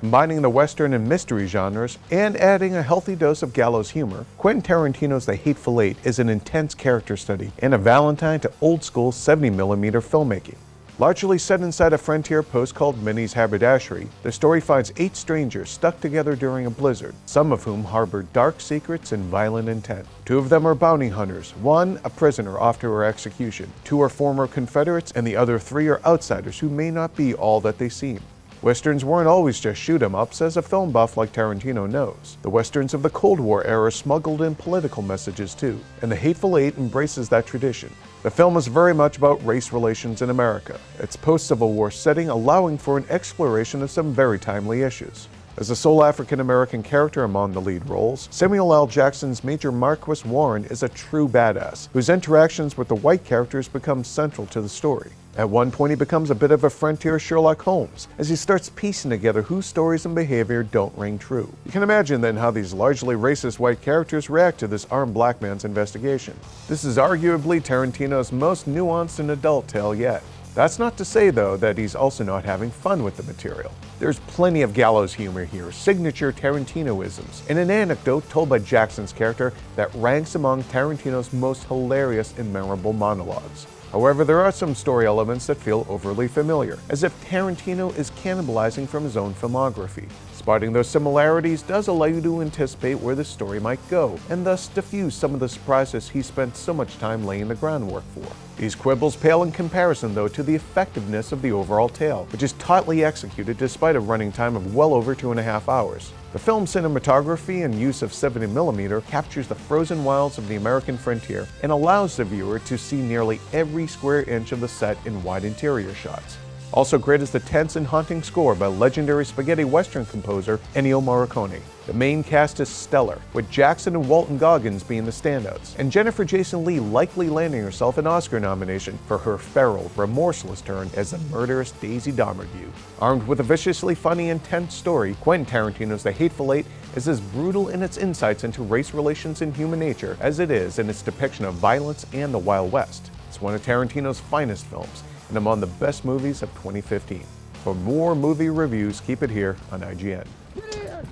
Combining the Western and mystery genres and adding a healthy dose of Gallows humor, Quentin Tarantino's The Hateful Eight is an intense character study and a valentine to old-school 70mm filmmaking. Largely set inside a frontier post called Minnie's Haberdashery, the story finds 8 strangers stuck together during a blizzard, some of whom harbor dark secrets and violent intent. 2 of them are bounty hunters, 1 a prisoner off to her execution, 2 are former Confederates, and the other 3 are outsiders who may not be all that they seem. Westerns weren't always just shoot-'em-ups, as a film buff like Tarantino knows. The Westerns of the Cold War era smuggled in political messages too, and The Hateful Eight embraces that tradition. The film is very much about race relations in America, its post-Civil War setting allowing for an exploration of some very timely issues. As the sole African-American character among the lead roles, Samuel L. Jackson's Major Marquis Warren is a true badass, whose interactions with the white characters become central to the story. At one point he becomes a bit of a frontier Sherlock Holmes, as he starts piecing together whose stories and behavior don't ring true. You can imagine then how these largely racist white characters react to this armed black man's investigation. This is arguably Tarantino's most nuanced and adult tale yet. That's not to say, though, that he's also not having fun with the material. There's plenty of Gallows humor here, signature Tarantinoisms, and an anecdote told by Jackson's character that ranks among Tarantino's most hilarious and memorable monologues. However, there are some story elements that feel overly familiar, as if Tarantino is cannibalizing from his own filmography. Spotting those similarities does allow you to anticipate where the story might go, and thus diffuse some of the surprises he spent so much time laying the groundwork for. These quibbles pale in comparison, though, to the effectiveness of the overall tale, which is tautly executed despite a running time of well over 2.5 hours. The film's cinematography and use of 70mm captures the frozen wilds of the American frontier and allows the viewer to see nearly every square inch of the set in wide interior shots. Also great is the tense and haunting score by legendary spaghetti western composer Ennio Morricone. The main cast is stellar, with Jackson and Walton Goggins being the standouts, and Jennifer Jason Leigh likely landing herself an Oscar nomination for her feral, remorseless turn as the murderous Daisy Domergue. Armed with a viciously funny and tense story, Quentin Tarantino's The Hateful Eight is as brutal in its insights into race relations and human nature as it is in its depiction of violence and the Wild West. It's one of Tarantino's finest films, and among the best movies of 2015. For more movie reviews, keep it here on IGN.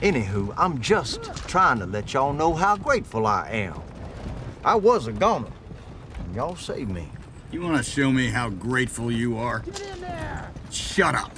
Anywho, I'm just trying to let y'all know how grateful I am. I was a goner, and y'all saved me. You want to show me how grateful you are? Get in there! Shut up!